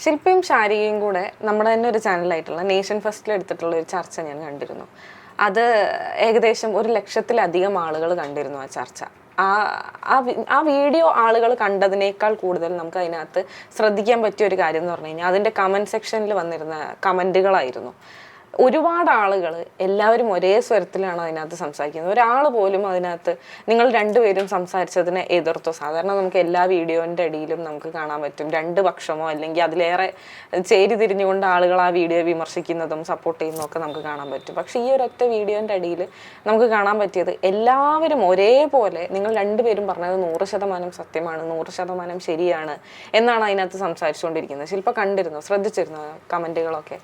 ശില്പയും ശാരികയും കൂടെ നമ്മുടെ തന്നെ ഒരു ചാനലായിട്ടുള്ള നേഷൻ ഫസ്റ്റിൽ എടുത്തിട്ടുള്ള ഒരു ചർച്ച ഞാൻ കണ്ടിരുന്നു. അത് ഏകദേശം 1,00,000-ലധികം ആളുകൾ കണ്ടിരുന്നു ആ ചർച്ച. ആ വീഡിയോ ആളുകൾ കണ്ടതിനേക്കാൾ കൂടുതൽ നമുക്ക് അതിനകത്ത് ശ്രദ്ധിക്കാൻ പറ്റിയ ഒരു കാര്യം എന്ന് പറഞ്ഞു കഴിഞ്ഞാൽ അതിൻ്റെ കമൻറ്റ് സെക്ഷനിൽ വന്നിരുന്ന കമൻറ്റുകളായിരുന്നു. ഒരുപാട് ആളുകൾ എല്ലാവരും ഒരേ സ്വരത്തിലാണ് അതിനകത്ത് സംസാരിക്കുന്നത്. ഒരാൾ പോലും അതിനകത്ത് നിങ്ങൾ രണ്ടുപേരും സംസാരിച്ചതിനെ എതിർത്തോ. സാധാരണ നമുക്ക് എല്ലാ വീഡിയോൻ്റെ അടിയിലും നമുക്ക് കാണാൻ പറ്റും രണ്ട് പക്ഷമോ അല്ലെങ്കിൽ അതിലേറെ ചേരി തിരിഞ്ഞുകൊണ്ട് ആളുകൾ ആ വീഡിയോ വിമർശിക്കുന്നതും സപ്പോർട്ട് ചെയ്യുന്നതൊക്കെ നമുക്ക് കാണാൻ പറ്റും. പക്ഷേ ഈ ഒരൊറ്റ വീഡിയോൻ്റെ അടിയിൽ നമുക്ക് കാണാൻ പറ്റിയത് എല്ലാവരും ഒരേപോലെ നിങ്ങൾ രണ്ടുപേരും പറഞ്ഞത് 100% സത്യമാണ്, 100% ശരിയാണ് എന്നാണ് അതിനകത്ത് സംസാരിച്ചുകൊണ്ടിരിക്കുന്നത്. ശില്പ കണ്ടിരുന്നു, ശ്രദ്ധിച്ചിരുന്നു കമൻറ്റുകളൊക്കെ?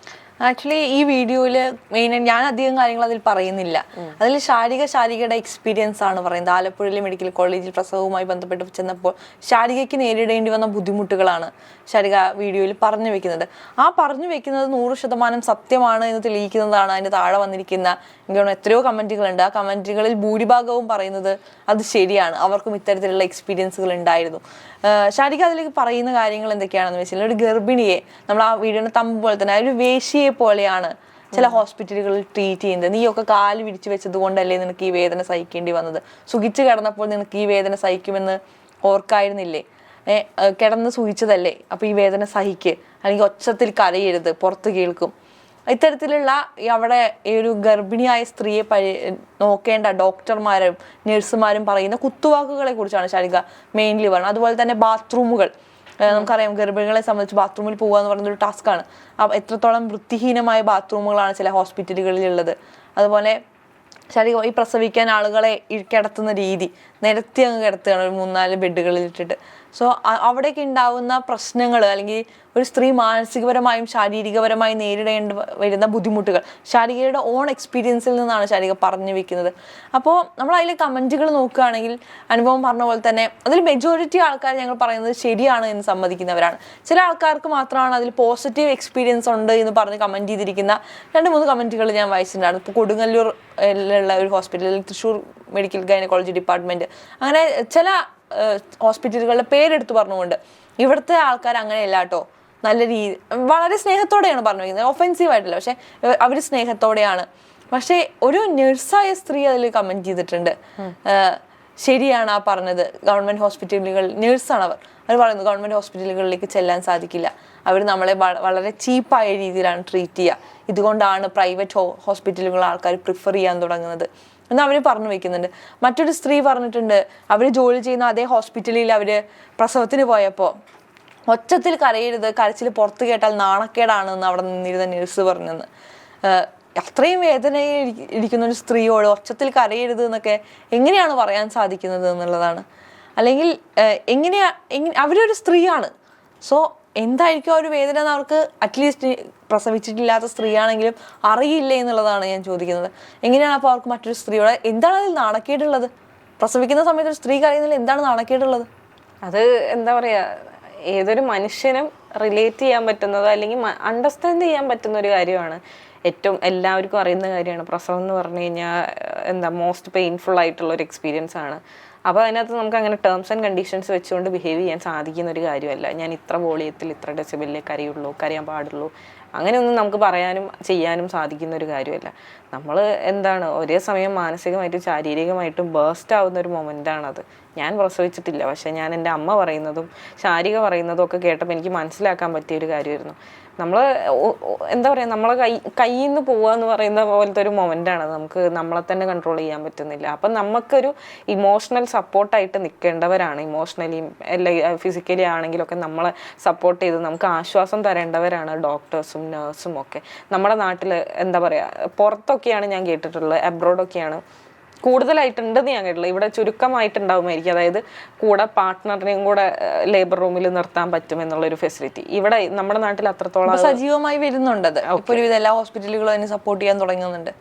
ആക്ച്വലി ഈ വീഡിയോയിൽ മെയിൻ ഞാൻ അധികം കാര്യങ്ങൾ അതിൽ പറയുന്നില്ല. അതിൽ ശാരികയുടെ എക്സ്പീരിയൻസ് ആണ് പറയുന്നത്. ആലപ്പുഴയിലെ മെഡിക്കൽ കോളേജിൽ പ്രസവവുമായി ബന്ധപ്പെട്ട് ചെന്നപ്പോൾ ശാരികയ്ക്ക് നേരിടേണ്ടി വന്ന ബുദ്ധിമുട്ടുകളാണ് ശാരിക വീഡിയോയിൽ പറഞ്ഞു വെക്കുന്നത്. ആ പറഞ്ഞു വെക്കുന്നത് 100% സത്യമാണ് എന്ന് തെളിയിക്കുന്നതാണ് അതിൻ്റെ താഴെ വന്നിരിക്കുന്ന എനിക്ക് എത്രയോ കമൻറ്റുകളുണ്ട്. ആ കമൻറ്റുകളിൽ ഭൂരിഭാഗവും പറയുന്നത് അത് ശരിയാണ്, അവർക്കും ഇത്തരത്തിലുള്ള എക്സ്പീരിയൻസുകൾ ഉണ്ടായിരുന്നു. ശാരിക അതിലേക്ക് പറയുന്ന കാര്യങ്ങൾ എന്തൊക്കെയാണെന്ന് വെച്ചാൽ, ഒരു ഗർഭിണിയെ നമ്മൾ ആ വീഡിയോയുടെ തമ്പ് പോലെ തന്നെ ഒരു വേശ്യയെ പോലെയാണ് ചില ഹോസ്പിറ്റലുകളിൽ ട്രീറ്റ് ചെയ്യുന്നത്. നീയൊക്കെ കാല് വിരിച്ചു വെച്ചത് കൊണ്ടല്ലേ നിനക്ക് ഈ വേദന സഹിക്കേണ്ടി വന്നത്? സുഖിച്ച് കിടന്നപ്പോൾ നിനക്ക് ഈ വേദന സഹിക്കുമെന്ന് ഓർക്കായിരുന്നില്ലേ? കിടന്ന് സൂഹിച്ചതല്ലേ, അപ്പൊ ഈ വേദന സഹിക്ക്, അല്ലെങ്കിൽ ഒച്ചത്തിൽ കരയരുത്, പുറത്ത് കേൾക്കും. ഇത്തരത്തിലുള്ള അവിടെ ഈ ഒരു ഗർഭിണിയായ സ്ത്രീയെ നോക്കേണ്ട ഡോക്ടർമാരും നഴ്സുമാരും പറയുന്ന കുത്തുവാക്കുകളെ കുറിച്ചാണ് ശാരിക മെയിൻലി പറയുന്നത്. അതുപോലെ തന്നെ ബാത്റൂമുകൾ, നമുക്കറിയാം ഗർഭിണികളെ സംബന്ധിച്ച് ബാത്റൂമിൽ പോകുക എന്ന് പറയുന്ന ഒരു ടാസ്ക്കാണ്. എത്രത്തോളം വൃത്തിഹീനമായ ബാത്റൂമുകളാണ് ചില ഹോസ്പിറ്റലുകളിലുള്ളത്. അതുപോലെ ശാരിക ഈ പ്രസവിക്കാൻ ആളുകളെ കിടത്തുന്ന രീതി, നിരത്തി അങ്ങ് കിടത്തുകയാണ് ഒരു 3-4 ബെഡുകളിൽ ഇട്ടിട്ട്. സോ അവിടേക്ക് ഉണ്ടാവുന്ന പ്രശ്നങ്ങൾ അല്ലെങ്കിൽ ഒരു സ്ത്രീ മാനസികപരമായും ശാരീരികപരമായും നേരിടേണ്ടി വരുന്ന ബുദ്ധിമുട്ടുകൾ ശാരികയുടെ ഓൺ എക്സ്പീരിയൻസിൽ നിന്നാണ് ശാരിക പറഞ്ഞു വെക്കുന്നത്. അപ്പോൾ നമ്മൾ അതിലെ കമൻറ്റുകൾ നോക്കുകയാണെങ്കിൽ അനുഭവം പറഞ്ഞ പോലെ തന്നെ അതിൽ മെജോറിറ്റി ആൾക്കാർ ഞങ്ങൾ പറയുന്നത് ശരിയാണ് എന്ന് സമ്മതിക്കുന്നവരാണ്. ചില ആൾക്കാർക്ക് മാത്രമാണ് അതിൽ പോസിറ്റീവ് എക്സ്പീരിയൻസ് ഉണ്ട് എന്ന് പറഞ്ഞ് കമൻറ്റ് ചെയ്തിരിക്കുന്ന 2-3 കമൻറ്റുകൾ ഞാൻ വായിച്ചിട്ടുണ്ടായിരുന്നു. ഇപ്പോൾ കൊടുങ്ങല്ലൂരിലുള്ള ഒരു ഹോസ്പിറ്റലിൽ, തൃശ്ശൂർ മെഡിക്കൽ ഗൈനക്കോളജി ഡിപ്പാർട്ട്മെൻറ്റ്, അങ്ങനെ ചില ഹോസ്പിറ്റലുകളുടെ പേരെടുത്ത് പറഞ്ഞുകൊണ്ട് ഇവിടുത്തെ ആൾക്കാർ അങ്ങനെയല്ല കേട്ടോ, നല്ല രീതി വളരെ സ്നേഹത്തോടെയാണ് പറഞ്ഞു വയ്ക്കുന്നത്, ഒഫെൻസീവ് ആയിട്ടില്ല, പക്ഷെ അവർ സ്നേഹത്തോടെയാണ്. പക്ഷെ ഒരു നഴ്സായ സ്ത്രീ അതിൽ കമന്റ് ചെയ്തിട്ടുണ്ട്, ശരിയാണ് ആ പറഞ്ഞത്, ഗവൺമെന്റ് ഹോസ്പിറ്റലുകൾ നേഴ്സാണ് അവർ പറയുന്നത് ഗവൺമെന്റ് ഹോസ്പിറ്റലുകളിലേക്ക് ചെല്ലാൻ സാധിക്കില്ല, അവർ നമ്മളെ വളരെ ചീപ്പായ രീതിയിലാണ് ട്രീറ്റ് ചെയ്യുക, ഇതുകൊണ്ടാണ് പ്രൈവറ്റ് ഹോസ്പിറ്റലുകൾ ആൾക്കാർ പ്രിഫർ ചെയ്യാൻ തുടങ്ങുന്നത് എന്ന് അവർ പറഞ്ഞു വെക്കുന്നുണ്ട്. മറ്റൊരു സ്ത്രീ പറഞ്ഞിട്ടുണ്ട്, അവർ ജോലി ചെയ്യുന്ന അതേ ഹോസ്പിറ്റലിൽ അവർ പ്രസവത്തിന് പോയപ്പോൾ ഒച്ചത്തിൽ കരയരുത്, കരച്ചിൽ പുറത്ത് കേട്ടാൽ നാണക്കേടാണ് എന്ന് അവിടെ നിന്നിരുന്ന നഴ്സ് പറഞ്ഞെന്ന്. അത്രയും വേദനയിൽ ഇരിക്കുന്ന ഒരു സ്ത്രീയോട് ഒച്ചത്തിൽ കരയരുത് എന്നൊക്കെ എങ്ങനെയാണ് പറയാൻ സാധിക്കുന്നത് എന്നുള്ളതാണ്. അല്ലെങ്കിൽ അവരൊരു സ്ത്രീയാണ്, സോ എന്തായിരിക്കും ആ ഒരു വേദന എന്ന് അവർക്ക് അറ്റ്ലീസ്റ്റ് പ്രസവിച്ചിട്ടില്ലാത്ത സ്ത്രീയാണെങ്കിലും അറിയില്ലേ എന്നുള്ളതാണ് ഞാൻ ചോദിക്കുന്നത്. എങ്ങനെയാണ് അപ്പോൾ അവർക്ക് മറ്റൊരു സ്ത്രീയോട് എന്താണ് അതിൽ നാണക്കേടുള്ളത്? പ്രസവിക്കുന്ന സമയത്ത് ഒരു സ്ത്രീ കരയുന്നതിൽ എന്താണ് നാണക്കേടുള്ളത്? അത് എന്താ പറയുക, ഏതൊരു മനുഷ്യനും റിലേറ്റ് ചെയ്യാൻ പറ്റുന്നതോ അല്ലെങ്കിൽ അണ്ടർസ്റ്റാൻഡ് ചെയ്യാൻ പറ്റുന്ന ഒരു കാര്യമാണ്. ഏറ്റവും എല്ലാവർക്കും അറിയുന്ന കാര്യമാണ് പ്രസവം എന്ന് പറഞ്ഞു കഴിഞ്ഞാൽ മോസ്റ്റ് പെയിൻഫുൾ ആയിട്ടുള്ള ഒരു എക്സ്പീരിയൻസ് ആണ്. അപ്പോൾ അതിനകത്ത് നമുക്ക് അങ്ങനെ ടേംസ് ആൻഡ് കണ്ടീഷൻസ് വെച്ചുകൊണ്ട് ബിഹേവ് ചെയ്യാൻ സാധിക്കുന്ന ഒരു കാര്യമല്ല. ഞാൻ ഇത്ര വോളിയത്തിൽ ഇത്ര ഡെസിബിളിലേ കരയാൻ പാടുള്ളൂ, അങ്ങനെയൊന്നും നമുക്ക് പറയാനും ചെയ്യാനും സാധിക്കുന്ന ഒരു കാര്യമല്ല. നമ്മൾ ഒരേ സമയം മാനസികമായിട്ടും ശാരീരികമായിട്ടും ബേസ്റ്റ് ആവുന്ന ഒരു മൊമെൻ്റാണത്. ഞാൻ പ്രസവിച്ചിട്ടില്ല, പക്ഷേ ഞാൻ എൻ്റെ അമ്മ പറയുന്നതും ശാരിക പറയുന്നതും ഒക്കെ കേട്ടപ്പോൾ എനിക്ക് മനസ്സിലാക്കാൻ പറ്റിയൊരു കാര്യമായിരുന്നു. നമ്മൾ എന്താ പറയുക, നമ്മളെ കയ്യിൽ നിന്ന് പോവുക എന്ന് പറയുന്ന പോലത്തെ ഒരു മൊമെൻ്റാണ്. നമുക്ക് നമ്മളെ തന്നെ കൺട്രോൾ ചെയ്യാൻ പറ്റുന്നില്ല. അപ്പം നമുക്കൊരു ഇമോഷണൽ സപ്പോർട്ടായിട്ട് നിൽക്കേണ്ടവരാണ്. ഇമോഷണലിയും ഫിസിക്കലി ആണെങ്കിലൊക്കെ നമ്മളെ സപ്പോർട്ട് ചെയ്ത് നമുക്ക് ആശ്വാസം തരേണ്ടവരാണ് ഡോക്ടേഴ്സും നഴ്സും ഒക്കെ. നമ്മുടെ നാട്ടിൽ എന്താ പറയുക, പുറത്തൊക്കെയാണ് ഞാൻ കേട്ടിട്ടുള്ളത്, അബ്രോഡൊക്കെയാണ് കൂടുതലായിട്ടുണ്ടെന്ന് ഞാൻ കേട്ടില്ല. ഇവിടെ ചുരുക്കമായിട്ടുണ്ടാവുമായിരിക്കും, അതായത് കൂടെ പാർട്ട്ണറിനെയും കൂടെ ലേബർ റൂമിൽ നിർത്താൻ പറ്റും എന്നുള്ളൊരു ഫെസിലിറ്റി. ഇവിടെ നമ്മുടെ നാട്ടിൽ അത്രത്തോളം സജീവമായി വരുന്നുണ്ട്. ഒരുവിധ എല്ലാ ഹോസ്പിറ്റലുകളും അതിനെ സപ്പോർട്ട് ചെയ്യാൻ തുടങ്ങുന്നുണ്ട്.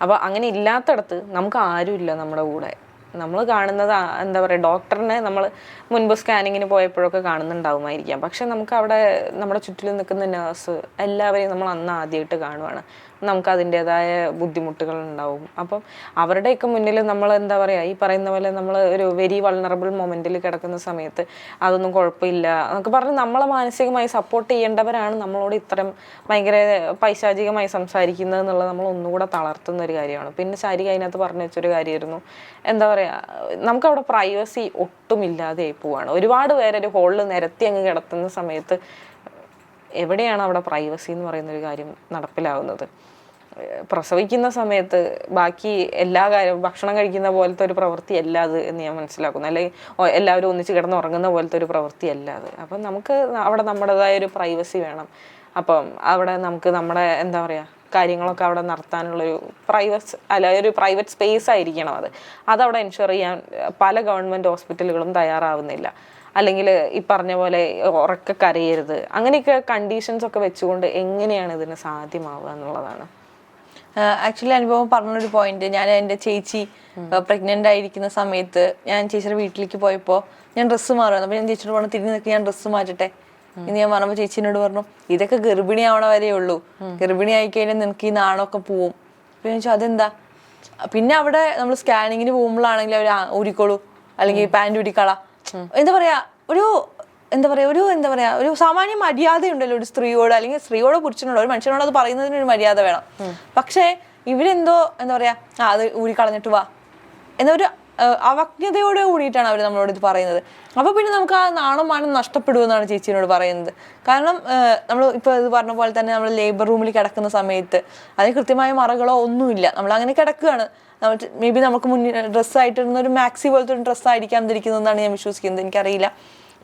അപ്പോൾ അങ്ങനെ ഇല്ലാത്തടത്ത് നമുക്ക് ആരുമില്ല നമ്മുടെ കൂടെ. നമ്മൾ കാണുന്നത് എന്താ പറയുക, ഡോക്ടറിനെ നമ്മൾ മുൻപ് സ്കാനിങ്ങിന് പോയപ്പോഴൊക്കെ കാണുന്നുണ്ടാവുമായിരിക്കാം, പക്ഷെ നമുക്ക് അവിടെ നമ്മുടെ ചുറ്റിലും നിൽക്കുന്ന നേഴ്സ് എല്ലാവരെയും നമ്മൾ അന്ന് ആദ്യമായിട്ട് കാണുവാണ്. നമുക്ക് അതിൻ്റെതായ ബുദ്ധിമുട്ടുകൾ ഉണ്ടാവും. അപ്പം അവരുടെയൊക്കെ മുന്നിൽ നമ്മൾ എന്താ പറയുക, ഈ പറയുന്ന പോലെ നമ്മൾ ഒരു വെരി വൾണറബിൾ മൊമെന്റിൽ കിടക്കുന്ന സമയത്ത് അതൊന്നും കുഴപ്പമില്ല എന്നൊക്കെ പറഞ്ഞ് നമ്മളെ മാനസികമായി സപ്പോർട്ട് ചെയ്യേണ്ടവരാണ് നമ്മളോട് ഇത്തരം ഭയങ്കര പൈശാചികമായി സംസാരിക്കുന്നത് എന്നുള്ളത് നമ്മൾ ഒന്നുകൂടെ തളർത്തുന്ന ഒരു കാര്യമാണ്. പിന്നെ ശാരിക അതിനകത്ത് പറഞ്ഞു വെച്ചൊരു കാര്യമായിരുന്നു, എന്താ പറയുക, നമുക്കവിടെ പ്രൈവസി ഒട്ടും ഇല്ലാതെ പോവാണ്. ഒരുപാട് പേരൊരു ഹോളിൽ നിരത്തി അങ്ങ് കിടത്തുന്ന സമയത്ത് എവിടെയാണ് അവിടെ പ്രൈവസി എന്ന് പറയുന്നൊരു കാര്യം നടപ്പിലാവുന്നത്? പ്രസവിക്കുന്ന സമയത്ത് ബാക്കി എല്ലാ കാര്യവും ഭക്ഷണം കഴിക്കുന്ന പോലത്തെ ഒരു പ്രവൃത്തി അല്ല അത് എന്ന് ഞാൻ മനസ്സിലാക്കുന്നു. അല്ലെങ്കിൽ എല്ലാവരും ഒന്നിച്ച് കിടന്ന് ഉറങ്ങുന്ന പോലത്തെ ഒരു പ്രവൃത്തി അല്ല അത്. അപ്പം നമുക്ക് അവിടെ നമ്മുടേതായ ഒരു പ്രൈവസി വേണം. അപ്പം അവിടെ നമുക്ക് നമ്മുടെ എന്താ പറയുക കാര്യങ്ങളൊക്കെ അവിടെ നടത്താനുള്ളൊരു ഒരു പ്രൈവറ്റ് സ്പേസ് ആയിരിക്കണം അതവിടെ എൻഷുർ ചെയ്യാൻ പല ഗവൺമെൻറ് ഹോസ്പിറ്റലുകളും തയ്യാറാവുന്നില്ല. അല്ലെങ്കിൽ ഈ പറഞ്ഞ പോലെ ഉറക്കെ കരയരുത്, അങ്ങനെയൊക്കെ കണ്ടീഷൻസ് ഒക്കെ വെച്ചുകൊണ്ട് എങ്ങനെയാണ് ഇതിന് സാധ്യമാവുക എന്നുള്ളതാണ്. ആക്ച്വലി അനുഭവം പറഞ്ഞൊരു പോയിന്റ്, ഞാൻ എൻ്റെ ചേച്ചി പ്രഗ്നന്റ് ആയിരിക്കുന്ന സമയത്ത് ഞാൻ ചേച്ചിയുടെ വീട്ടിലേക്ക് പോയപ്പോൾ ഞാൻ ഡ്രസ്സ് മാറുന്നു. അപ്പോൾ ഞാൻ ചേച്ചിയോട് പറഞ്ഞു തിരിഞ്ഞ് നിൽക്കി ഞാൻ ഡ്രസ്സ് മാറ്റട്ടെ എന്ന് ഞാൻ പറഞ്ഞപ്പോൾ ചേച്ചിനോട് പറഞ്ഞു ഇതൊക്കെ ഗർഭിണി ആവണ വരെ ഉള്ളൂ, ഗർഭിണി ആയിക്കഴിഞ്ഞാൽ നിനക്ക് ഈ നാണമൊക്കെ പോവും. അപ്പോൾ ഞാൻ ചോദിച്ചു അതെന്താ? പിന്നെ അവിടെ നമ്മൾ സ്കാനിങ്ങിന് പോകുമ്പോഴാണെങ്കിൽ അവർ ഊരിക്കോളൂ അല്ലെങ്കിൽ പാൻറ് ഊരിക്കള, എന്താ പറയാ ഒരു സാമാന്യ മര്യാദയുണ്ടല്ലോ ഒരു സ്ത്രീയോട്, അല്ലെങ്കിൽ സ്ത്രീയോടോ പുരുഷനോടോ ഒരു മനുഷ്യനോട് അത് പറയുന്നതിന് ഒരു മര്യാദ വേണം. പക്ഷേ ഇവരെന്തോ എന്താ പറയാ അത് ഊരിക്കളഞ്ഞിട്ട് വാ എന്നൊരു അവജ്ഞതയോടെ കൂടിയിട്ടാണ് അവർ നമ്മളോട് ഇത് പറയുന്നത്. അപ്പൊ പിന്നെ നമുക്ക് ആ നാണം മാനം നഷ്ടപ്പെടുമെന്നാണ് ചേച്ചിയോട് പറയുന്നത്. കാരണം നമ്മൾ ഇപ്പൊ ഇത് പറഞ്ഞ പോലെ തന്നെ നമ്മൾ ലേബർ റൂമിൽ കിടക്കുന്ന സമയത്ത് അതിന് കൃത്യമായ മറകളോ ഒന്നുമില്ല, നമ്മൾ അങ്ങനെ കിടക്കുകയാണ്. മേ ബി നമുക്ക് മുന്നിൽ ഡ്രസ്സായിട്ടിരുന്ന ഒരു മാക്സി പോലത്തെ ഒരു ഡ്രസ്സായിരിക്കാം ധരിക്കുന്നതെന്നാണ് ഞാൻ വിശ്വസിക്കുന്നത്, എനിക്കറിയില്ല.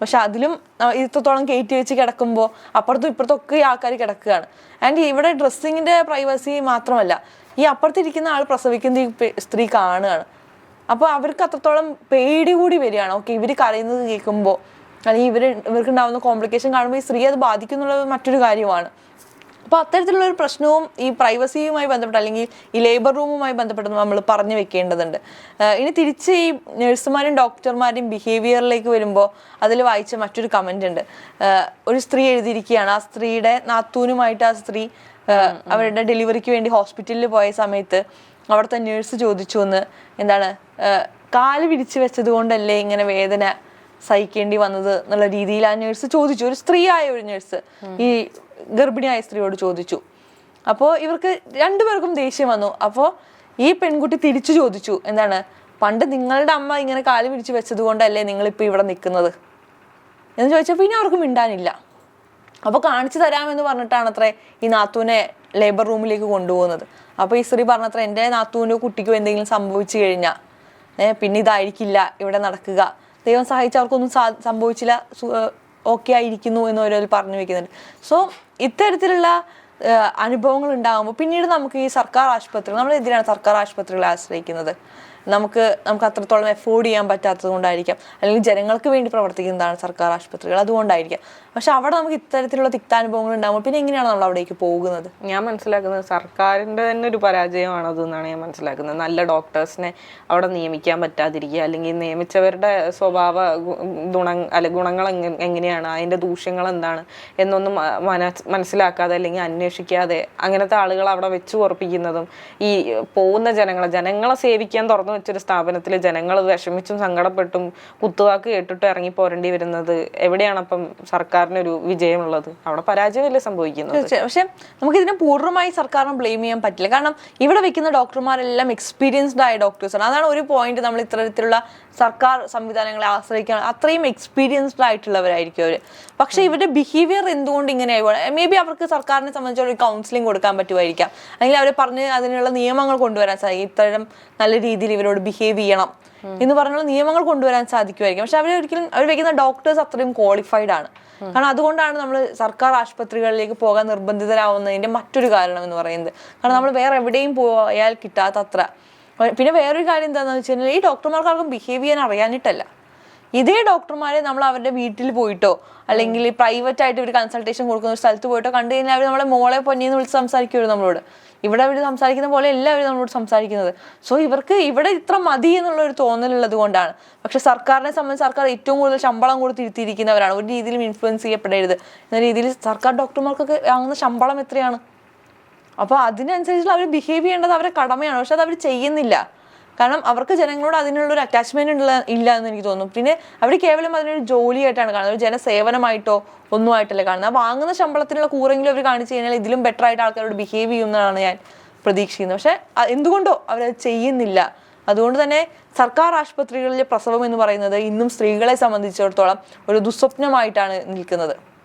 പക്ഷെ അതിലും ഇത്രത്തോളം കയറ്റി വെച്ച് കിടക്കുമ്പോൾ അപ്പുറത്തും ഇപ്പുറത്തും ഒക്കെ ഈ ആൾക്കാർ കിടക്കുകയാണ്. ആൻഡ് ഇവിടെ ഡ്രസ്സിങ്ങിന്റെ പ്രൈവസി മാത്രമല്ല, ഈ അപ്പുറത്തിരിക്കുന്ന ആൾ പ്രസവിക്കുന്ന ഈ സ്ത്രീ കാണുകയാണ്. അപ്പോൾ അവർക്ക് അത്രത്തോളം പേടി കൂടി വരികയാണ്. ഓക്കെ, ഇവർ കരയുന്നത് കേൾക്കുമ്പോൾ അല്ലെങ്കിൽ ഇവർക്കുണ്ടാവുന്ന കോംപ്ലിക്കേഷൻ കാണുമ്പോൾ ഈ സ്ത്രീ അത് ബാധിക്കുന്നുള്ളത് മറ്റൊരു കാര്യമാണ്. അപ്പോൾ അത്തരത്തിലുള്ള ഒരു പ്രശ്നവും ഈ പ്രൈവസിയുമായി ബന്ധപ്പെട്ട് അല്ലെങ്കിൽ ഈ ലേബർ റൂമുമായി ബന്ധപ്പെട്ട് നമ്മൾ പറഞ്ഞു വെക്കേണ്ടതുണ്ട്. ഇനി തിരിച്ച് ഈ നഴ്സുമാരും ഡോക്ടർമാരുടെയും ബിഹേവിയറിലേക്ക് വരുമ്പോൾ അതിൽ വായിച്ച മറ്റൊരു കമന്റ് ഉണ്ട്. ഒരു സ്ത്രീ എഴുതിയിരിക്കുകയാണ്, ആ സ്ത്രീയുടെ നാത്തൂനുമായിട്ട് ആ സ്ത്രീ അവരുടെ ഡെലിവറിക്ക് വേണ്ടി ഹോസ്പിറ്റലിൽ പോയ സമയത്ത് അവിടുത്തെ നേഴ്സ് ചോദിച്ചു എന്ന്, എന്താണ് കാല് വിരിച്ചു വെച്ചത് കൊണ്ടല്ലേ ഇങ്ങനെ വേദന സഹിക്കേണ്ടി വന്നത് എന്നുള്ള രീതിയിൽ ആ നേഴ്സ് ചോദിച്ചു. ഒരു സ്ത്രീയായ ഒരു നേഴ്സ് ഈ ഗർഭിണിയായ സ്ത്രീയോട് ചോദിച്ചു. അപ്പോൾ ഇവർക്ക് രണ്ടുപേർക്കും ദേഷ്യം വന്നു. അപ്പോൾ ഈ പെൺകുട്ടി തിരിച്ചു ചോദിച്ചു, എന്താണ് പണ്ട് നിങ്ങളുടെ അമ്മ ഇങ്ങനെ കാല് വിരിച്ചു വെച്ചത് കൊണ്ടല്ലേ നിങ്ങളിപ്പോൾ ഇവിടെ നിൽക്കുന്നത് എന്ന് ചോദിച്ചപ്പോൾ ഇനി അവർക്ക് മിണ്ടാനില്ല. അപ്പോൾ കാണിച്ചു തരാമെന്ന് പറഞ്ഞിട്ടാണ് അത്രേ ഈ നാത്തൂനെ ലേബർ റൂമിലേക്ക് കൊണ്ടുപോകുന്നത്. അപ്പോൾ ഈ സ്ത്രീ പറഞ്ഞത്ര എൻ്റെ നാത്തൂൻ്റെ കുട്ടിക്കും എന്തെങ്കിലും സംഭവിച്ചു കഴിഞ്ഞാൽ പിന്നെ ഇതായിരിക്കില്ല ഇവിടെ നടക്കുക, ദൈവം സഹായിച്ച് അവർക്കൊന്നും സംഭവിച്ചില്ല, ഓക്കെ ആയിരിക്കുന്നു എന്ന് ഓരോരു പറഞ്ഞു വെക്കുന്നുണ്ട്. സോ ഇത്തരത്തിലുള്ള അനുഭവങ്ങൾ ഉണ്ടാകുമ്പോൾ പിന്നീട് നമുക്ക് ഈ സർക്കാർ ആശുപത്രികൾ, നമ്മൾ എന്തിനാണ് സർക്കാർ ആശുപത്രികളെ ആശ്രയിക്കുന്നത്? നമുക്ക് അത്രത്തോളം എഫോർഡ് ചെയ്യാൻ പറ്റാത്തത് കൊണ്ടായിരിക്കാം, അല്ലെങ്കിൽ ജനങ്ങൾക്ക് വേണ്ടി പ്രവർത്തിക്കുന്നതാണ് സർക്കാർ ആശുപത്രികൾ, അതുകൊണ്ടായിരിക്കാം. പക്ഷെ അവിടെ നമുക്ക് ഇത്തരത്തിലുള്ള തിക്താനുഭവങ്ങൾ ഉണ്ടാകുമ്പോൾ പിന്നെ എങ്ങനെയാണ് നമ്മൾ അവിടേക്ക് പോകുന്നത്? ഞാൻ മനസ്സിലാക്കുന്നത് സർക്കാരിൻ്റെ തന്നെ ഒരു പരാജയമാണത് എന്നാണ് ഞാൻ മനസ്സിലാക്കുന്നത്. നല്ല ഡോക്ടേഴ്സിനെ അവിടെ നിയമിക്കാൻ പറ്റാതിരിക്കുക, അല്ലെങ്കിൽ നിയമിച്ചവരുടെ സ്വഭാവ ഗുണങ്ങൾ എങ്ങനെയാണ്, അതിൻ്റെ ദൂഷ്യങ്ങൾ എന്താണ് എന്നൊന്നും മനസ്സിലാക്കാതെ അല്ലെങ്കിൽ അന്വേഷിക്കാതെ അങ്ങനത്തെ ആളുകൾ അവിടെ വെച്ച് ഉറപ്പിക്കുന്നതും, ഈ പോകുന്ന ജനങ്ങളെ സേവിക്കാൻ തുറന്നു വെച്ചൊരു സ്ഥാപനത്തിൽ ജനങ്ങൾ വിഷമിച്ചും സങ്കടപ്പെട്ടും കുത്തുവാക്ക് കേട്ടിട്ട് ഇറങ്ങി പോരേണ്ടി വരുന്നത് എവിടെയാണ് അപ്പം സർക്കാരിനൊരു വിജയമുള്ളത്? അവിടെ പരാജയമല്ലേ സംഭവിക്കുന്നത്. പക്ഷെ നമുക്ക് ഇതിനെ പൂർണ്ണമായി സർക്കാരിനെ ബ്ലെയിം ചെയ്യാൻ പറ്റില്ല. കാരണം ഇവിടെ വെക്കുന്ന ഡോക്ടർമാരെല്ലാം എക്സ്പീരിയൻസ്ഡ് ആയ ഡോക്ടേഴ്സാണ്. അതാണ് ഒരു പോയിന്റ്. നമ്മൾ ഇത്തരത്തിലുള്ള സർക്കാർ സംവിധാനങ്ങളെ ആശ്രയിക്കാൻ അത്രയും എക്സ്പീരിയൻസ്ഡ് ആയിട്ടുള്ളവരായിരിക്കും അവർ. പക്ഷെ ഇവരുടെ ബിഹേവിയർ എന്തുകൊണ്ട് ഇങ്ങനെ ആയിപ്പോഴെ? മേ ബി അവർക്ക് സർക്കാരിനെ സംബന്ധിച്ചുള്ള ഒരു കൗൺസിലിംഗ് കൊടുക്കാൻ പറ്റുമായിരിക്കാം, അല്ലെങ്കിൽ അവരെ പറഞ്ഞ് അതിനുള്ള നിയമങ്ങൾ കൊണ്ടുവരാൻ സാധിക്കും. ഇത്തരം നല്ല രീതിയിൽ ഇവരോട് ബിഹേവ് ചെയ്യണം എന്ന് പറഞ്ഞുള്ള നിയമങ്ങൾ കൊണ്ടുവരാൻ സാധിക്കുമായിരിക്കും. പക്ഷെ അവർ വെക്കുന്ന ഡോക്ടേഴ്സ് അത്രയും ക്വാളിഫൈഡ് ആണ്. കാരണം അതുകൊണ്ടാണ് നമ്മൾ സർക്കാർ ആശുപത്രികളിലേക്ക് പോകാൻ നിർബന്ധിതരാവുന്നതിന്റെ മറ്റൊരു കാരണം എന്ന് പറയുന്നത്. കാരണം നമ്മൾ വേറെ എവിടെയും പോയാൽ കിട്ടാത്തത്ര. പിന്നെ വേറൊരു കാര്യം എന്താണെന്ന് വെച്ച് കഴിഞ്ഞാൽ ഈ ഡോക്ടർമാർക്കാർക്കും ബിഹേവ് ചെയ്യാൻ അറിയാനിട്ടല്ല. ഇതേ ഡോക്ടർമാരെ നമ്മൾ അവരുടെ വീട്ടിൽ പോയിട്ടോ അല്ലെങ്കിൽ പ്രൈവറ്റ് ആയിട്ട് ഒരു കൺസൾട്ടേഷൻ കൊടുക്കുന്ന ഒരു സ്ഥലത്ത് പോയിട്ടോ കണ്ടു കഴിഞ്ഞാൽ അവർ നമ്മളെ മോളെ പൊന്നിന്ന് വിളിച്ച് സംസാരിക്കുമല്ലോ നമ്മളോട്. ഇവിടെ അവർ സംസാരിക്കുന്ന പോലെ അല്ല അവർ നമ്മളോട് സംസാരിക്കുന്നത്. സോ ഇവർക്ക് ഇവിടെ ഇത്ര മതി എന്നുള്ളൊരു തോന്നലുള്ളത് കൊണ്ടാണ്. പക്ഷെ സർക്കാരിനെ സംബന്ധിച്ച് സർക്കാർ ഏറ്റവും കൂടുതൽ ശമ്പളം കൊടുത്തിരുത്തിയിരിക്കുന്നവരാണ്. ഒരു രീതിയിലും ഇൻഫ്ലുവൻസ് ചെയ്യപ്പെടരുത് എന്ന രീതിയിൽ സർക്കാർ ഡോക്ടർമാർക്കൊക്കെ വാങ്ങുന്ന ശമ്പളം എത്രയാണ്? അപ്പോൾ അതിനനുസരിച്ചുള്ള അവർ ബിഹേവ് ചെയ്യേണ്ടത് അവരുടെ കടമയാണ്. പക്ഷെ അത് അവർ ചെയ്യുന്നില്ല. കാരണം അവർക്ക് ജനങ്ങളോട് അതിനുള്ളൊരു അറ്റാച്ച്മെന്റ് ഇല്ല എന്ന് എനിക്ക് തോന്നുന്നു. പിന്നെ അവർ കേവലം അതിനൊരു ജോലിയായിട്ടാണ് കാണുന്നത്, ഒരു ജനസേവനമായിട്ടോ ഒന്നും ആയിട്ടല്ലേ കാണുന്നത്. ആ വാങ്ങുന്ന ശമ്പളത്തിനുള്ള കൂറെങ്കിലും അവർ കാണിച്ചു കഴിഞ്ഞാൽ ഇതിലും ബെറ്റർ ആയിട്ട് ആൾക്കാരോട് ബിഹേവ് ചെയ്യുന്നതാണ് ഞാൻ പ്രതീക്ഷിക്കുന്നത്. പക്ഷെ എന്തുകൊണ്ടോ അവരത് ചെയ്യുന്നില്ല. അതുകൊണ്ട് തന്നെ സർക്കാർ ആശുപത്രികളിലെ പ്രസവം എന്ന് പറയുന്നത് ഇന്നും സ്ത്രീകളെ സംബന്ധിച്ചിടത്തോളം ഒരു ദുസ്വപ്നമായിട്ടാണ് നിൽക്കുന്നത്.